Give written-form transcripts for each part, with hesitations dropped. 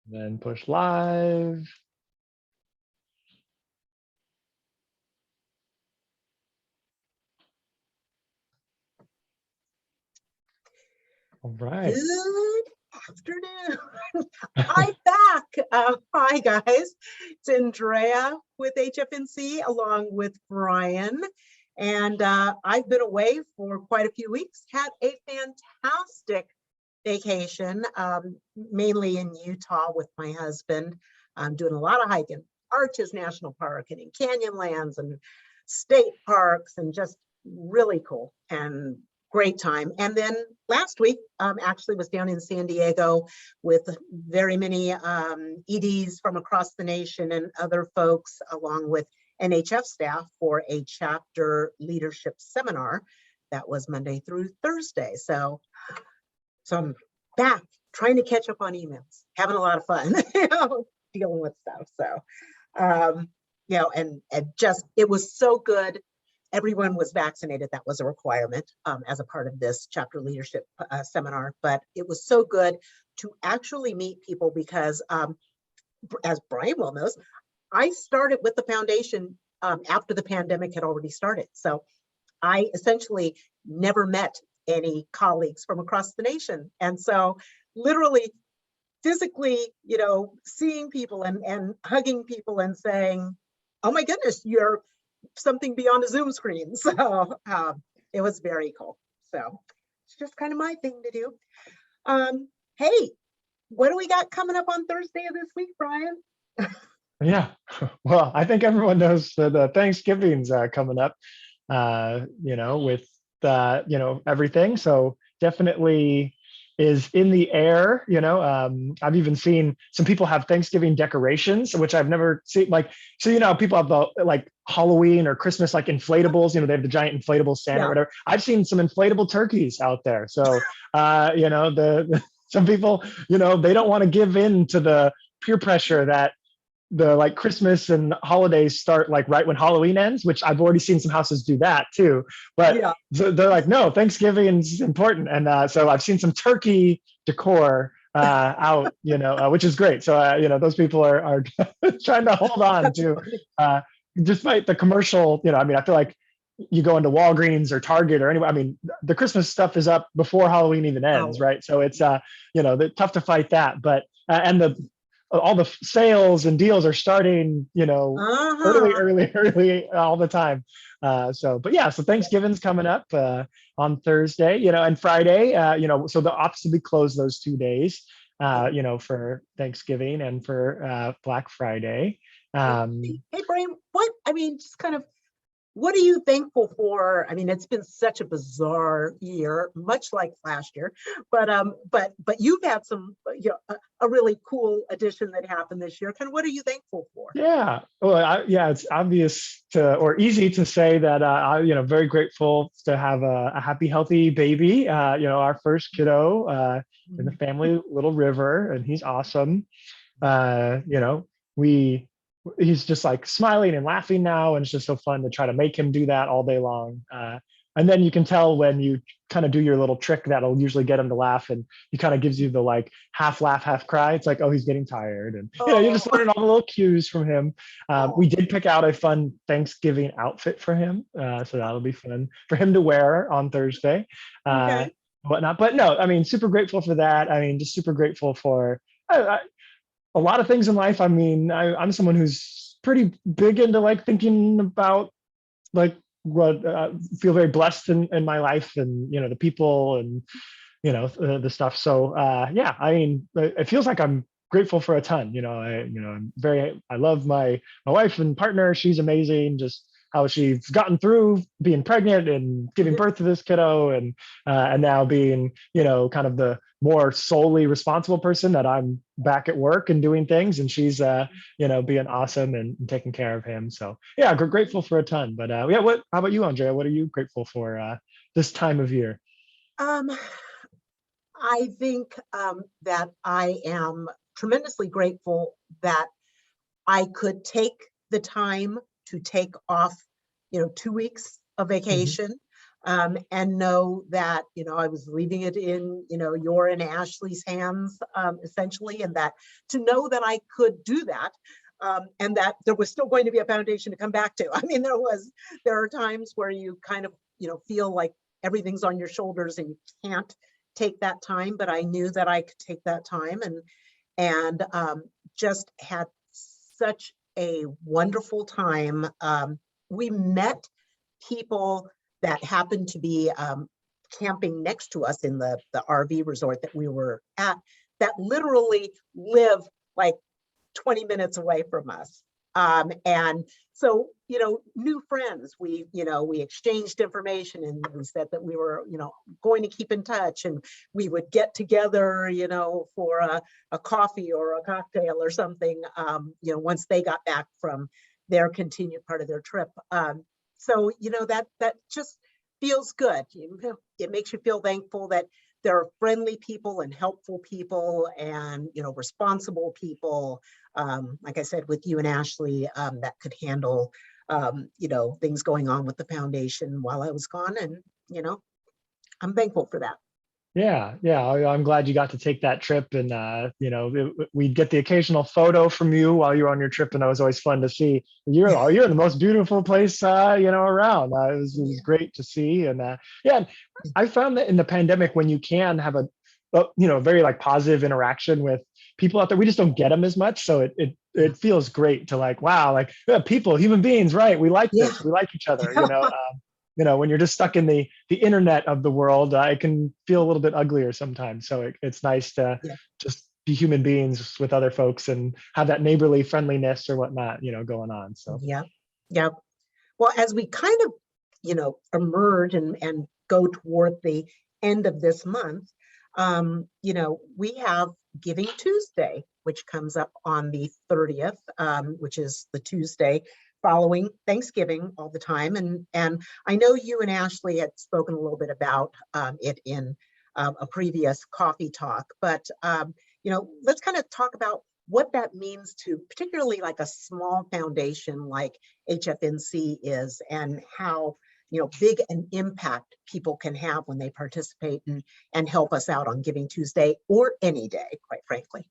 Then push live. All right. Good afternoon. I'm back. Hi, guys. It's Andrea with HFNC along with Brian. And I've been away for quite a few weeks, had a fantastic vacation, mainly in Utah with my husband. I'm doing a lot of hiking, Arches National Park and in Canyonlands and state parks, and just really cool and great time. And then last week, actually was down in San Diego with very many EDs from across the nation and other folks, along with NHF staff for a chapter leadership seminar that was Monday through Thursday. So I'm back trying to catch up on emails, having a lot of fun, dealing with stuff. So, and just, it was so good. Everyone was vaccinated. That was a requirement as a part of this chapter leadership seminar, but it was so good to actually meet people because as Brian well knows, I started with the foundation after the pandemic had already started. So I essentially never met any colleagues from across the nation. And so literally, physically, seeing people and hugging people and saying, oh my goodness, you're something beyond a Zoom screen. So it was very cool. So it's just kind of my thing to do. Hey, what do we got coming up on Thursday of this week, Brian? Yeah, well, I think everyone knows that Thanksgiving's coming up, with everything. So definitely is in the air. I've even seen some people have Thanksgiving decorations, which I've never seen. So people have the like Halloween or Christmas like inflatables. They have the giant inflatable Santa or whatever. I've seen some inflatable turkeys out there. So some people, they don't want to give in to the peer pressure that the like Christmas and holidays start like right when Halloween ends, which I've already seen some houses do that too. But they're like, no, Thanksgiving is important. And so I've seen some turkey decor out, which is great. So, those people are trying to hold on to, despite the commercial, I feel like you go into Walgreens or Target or anywhere. The Christmas stuff is up before Halloween even ends, right? So it's, tough to fight that. But, and all the sales and deals are starting, early all the time. So Thanksgiving's coming up on Thursday, and Friday, so the office will be closed those 2 days, for Thanksgiving and for Black Friday. Hey, Brian, what are you thankful for? It's been such a bizarre year, much like last year, but you've had some, a really cool addition that happened this year. Kind of, what are you thankful for? Yeah, well, it's obvious or easy to say that very grateful to have a happy, healthy baby. Our first kiddo in the family, little River, and he's awesome. He's just like smiling and laughing now, and it's just so fun to try to make him do that all day long. And then you can tell when you kind of do your little trick that'll usually get him to laugh, and he kind of gives you the like half laugh, half cry. It's like, oh, he's getting tired, and you're just learning all the little cues from him. We did pick out a fun Thanksgiving outfit for him, so that'll be fun for him to wear on Thursday, whatnot. But no, super grateful for that. Just super grateful for a lot of things in life. I'm someone who's pretty big into like thinking about like what feel very blessed in my life, and the people and the stuff. So it feels like I'm grateful for a ton. I love my wife and partner. She's amazing. Just how she's gotten through being pregnant and giving birth to this kiddo, and now being kind of the more solely responsible person, that I'm back at work and doing things, and she's being awesome and taking care of him. So yeah, grateful for a ton. But how about you, Andrea? What are you grateful for this time of year? I think that I am tremendously grateful that I could take the time to take off, 2 weeks of vacation. and know that, I was leaving it in, your and Ashley's hands, essentially, and that to know that I could do that, and that there was still going to be a foundation to come back to. I mean, there are times where you kind of, feel like everything's on your shoulders and you can't take that time, but I knew that I could take that time, and just had such a wonderful time. We met people that happened to be camping next to us in the RV resort that we were at, that literally live like 20 minutes away from us. And so, new friends, we exchanged information, and we said that we were, going to keep in touch, and we would get together, for a coffee or a cocktail or something, once they got back from their continued part of their trip. So, that just feels good. It makes you feel thankful that there are friendly people and helpful people and, responsible people, like I said, with you and Ashley, that could handle, things going on with the foundation while I was gone. And, I'm thankful for that. Yeah, yeah. I'm glad you got to take that trip, and we'd get the occasional photo from you while you were on your trip, and it was always fun to see. You're the most beautiful place around. It was great to see, and yeah, I found that in the pandemic, when you can have very like positive interaction with people out there, we just don't get them as much. So it feels great to like, wow, like, yeah, people, human beings, right? We like Yeah. this, we like each other, when you're just stuck in the internet of the world, it can feel a little bit uglier sometimes. So it's nice to Yeah. just be human beings with other folks and have that neighborly friendliness or whatnot, going on. So Yeah. Yeah. Well, as we kind of, emerge and go toward the end of this month, we have Giving Tuesday, which comes up on the 30th, which is the Tuesday following Thanksgiving all the time. And I know you and Ashley had spoken a little bit about it in a previous coffee talk, but let's kind of talk about what that means to particularly like a small foundation like HFNC is, and how big an impact people can have when they participate and help us out on Giving Tuesday or any day, quite frankly.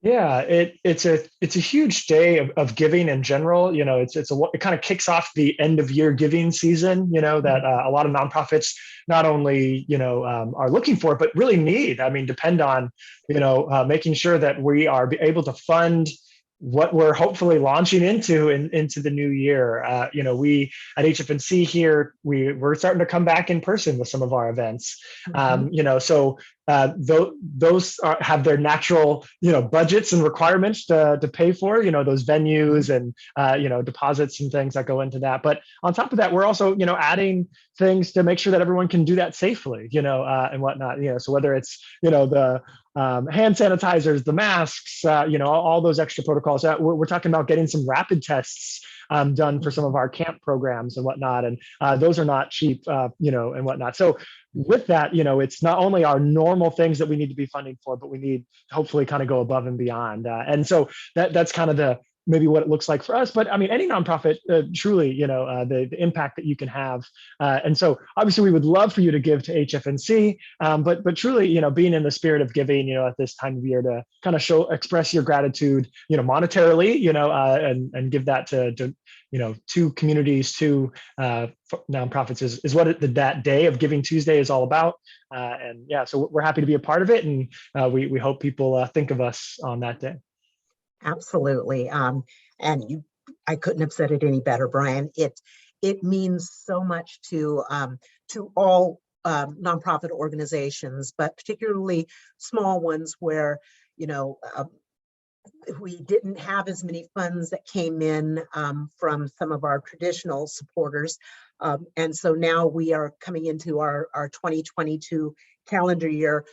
yeah, it's a huge day of giving in general. It kind of kicks off the end of year giving season. That a lot of nonprofits not only are looking for, but really need. I mean, depend on making sure that we are able to fund what we're hopefully launching into the new year. We at HFNC here, we're starting to come back in person with some of our events. So those have their natural budgets and requirements to pay for those venues and deposits and things that go into that. But on top of that, we're also adding things to make sure that everyone can do that safely, and whatnot. So whether it's the hand sanitizers, the masks, all those extra protocols. We're talking about getting some rapid tests done for some of our camp programs and whatnot, and those are not cheap, and whatnot. So with that, it's not only our normal things that we need to be funding for, but we need to hopefully kind of go above and beyond. And so that's kind of maybe what it looks like for us. But I mean, any nonprofit, truly, the impact that you can have. And so obviously we would love for you to give to HFNC, but truly, being in the spirit of giving, at this time of year to kind of express your gratitude, monetarily, and give that to communities, to nonprofits is what that day of Giving Tuesday is all about. And yeah, so we're happy to be a part of it. And we hope people think of us on that day. Absolutely. And I couldn't have said it any better, Brian. It means so much to all nonprofit organizations, but particularly small ones where, we didn't have as many funds that came in from some of our traditional supporters. And so now we are coming into our 2022 calendar year,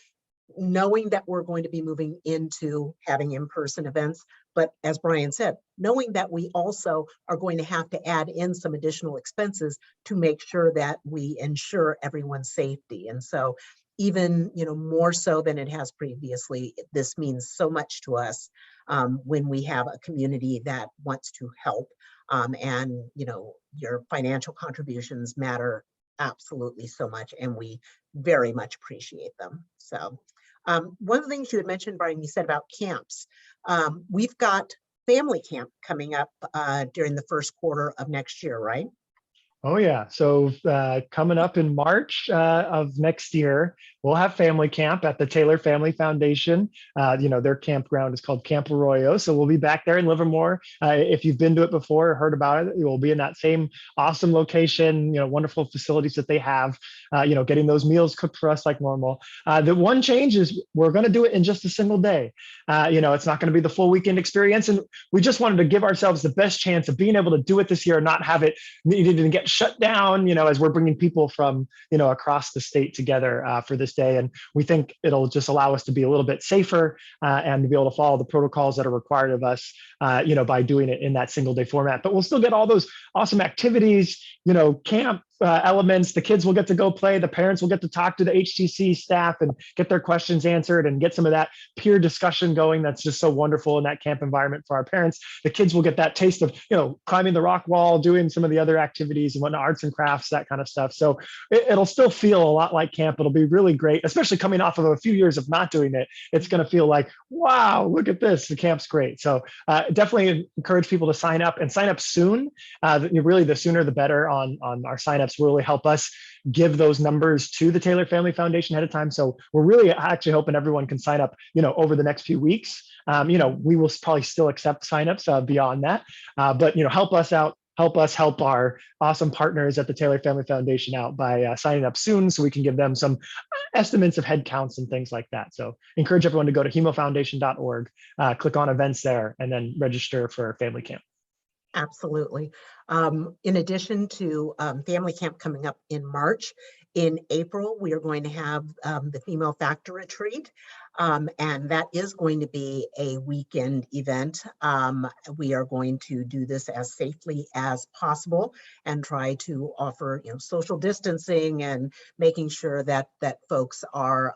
knowing that we're going to be moving into having in-person events. But as Brian said, knowing that we also are going to have to add in some additional expenses to make sure that we ensure everyone's safety. And so even more so than it has previously, this means so much to us when we have a community that wants to help. And your financial contributions matter absolutely so much, and we very much appreciate them. So one of the things you had mentioned, Brian, you said about camps. We've got family camp coming up during the first quarter of next year, right? Oh yeah. So coming up in March of next year, we'll have family camp at the Taylor Family Foundation. Their campground is called Camp Arroyo. So we'll be back there in Livermore. If you've been to it before or heard about it, we'll be in that same awesome location, wonderful facilities that they have, getting those meals cooked for us like normal. The one change is we're going to do it in just a single day. It's not going to be the full weekend experience. And we just wanted to give ourselves the best chance of being able to do it this year and not have it needed to get shut down, as we're bringing people from, across the state together for this day. And we think it'll just allow us to be a little bit safer and to be able to follow the protocols that are required of us, by doing it in that single day format. But we'll still get all those awesome activities, camp elements. The kids will get to go play. The parents will get to talk to the HTC staff and get their questions answered and get some of that peer discussion going. That's just so wonderful in that camp environment for our parents. The kids will get that taste of, climbing the rock wall, doing some of the other activities and whatnot, arts and crafts, that kind of stuff. So it'll still feel a lot like camp. It'll be really great, especially coming off of a few years of not doing it. It's going to feel like, wow, look at this. The camp's great. So definitely encourage people to sign up and sign up soon. Really, the sooner the better on our signups will really help us give those numbers to the Taylor Family Foundation ahead of time. So we're really actually hoping everyone can sign up, over the next few weeks. We will probably still accept signups beyond that, but help us out. Help us help our awesome partners at the Taylor Family Foundation out by signing up soon so we can give them some estimates of head counts and things like that. So encourage everyone to go to hemofoundation.org, click on events there, and then register for family camp. Absolutely. In addition to family camp coming up in March, in April, we are going to have the Female Factor Retreat, and that is going to be a weekend event. We are going to do this as safely as possible and try to offer, social distancing and making sure that folks are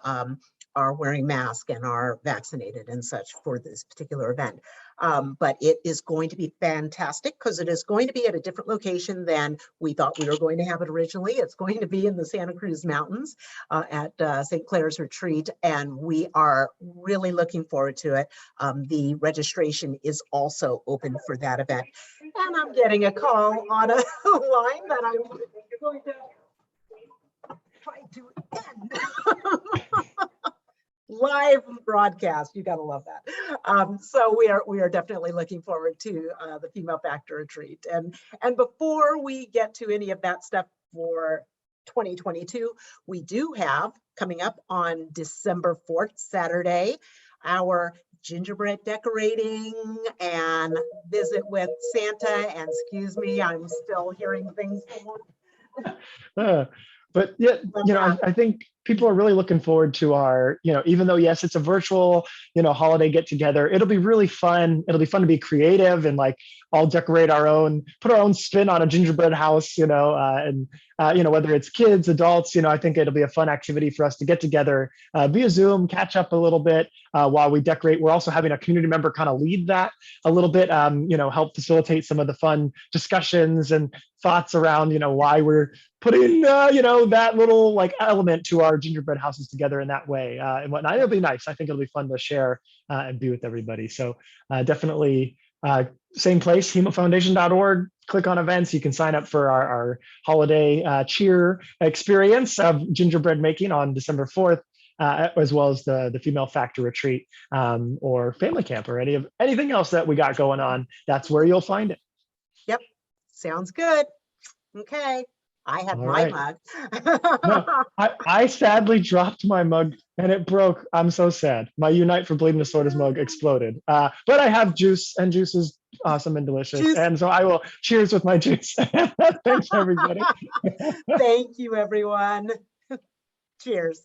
wearing masks and are vaccinated and such for this particular event. But it is going to be fantastic because it is going to be at a different location than we thought we were going to have it originally. It's going to be in the Santa Cruz Mountains at St. Clair's Retreat, and we are really looking forward to it. The registration is also open for that event. And I'm getting a call on a line that I'm going to try to end. Live broadcast, you got to love that. So we are definitely looking forward to the Female Factor Retreat. And before we get to any of that stuff for 2022, we do have coming up on December 4th, Saturday, our gingerbread decorating and visit with Santa. And excuse me, I'm still hearing things. But yeah, I think people are really looking forward to our, even though, yes, it's a virtual, holiday get together, it'll be really fun. It'll be fun to be creative and all decorate put our own spin on a gingerbread house, and whether it's kids, adults, I think it'll be a fun activity for us to get together via Zoom, catch up a little bit while we decorate. We're also having a community member kind of lead that a little bit, help facilitate some of the fun discussions and thoughts around, why we're putting, that little element to our gingerbread houses together in that way and whatnot. It'll be nice. I think it'll be fun to share and be with everybody. So definitely same place, hemofoundation.org, click on events. You can sign up for our holiday cheer experience of gingerbread making on December 4th. As well as the Female Factor Retreat or family camp or anything else that we got going on. That's where you'll find it. Yep. Sounds good. Okay. I have All my right. mug. No, I sadly dropped my mug and it broke. I'm so sad. My Unite for Bleeding Disorders mug exploded. But I have juice, and juice is awesome and delicious. Juice. And so I will cheers with my juice. Thanks, everybody. Thank you, everyone. Cheers.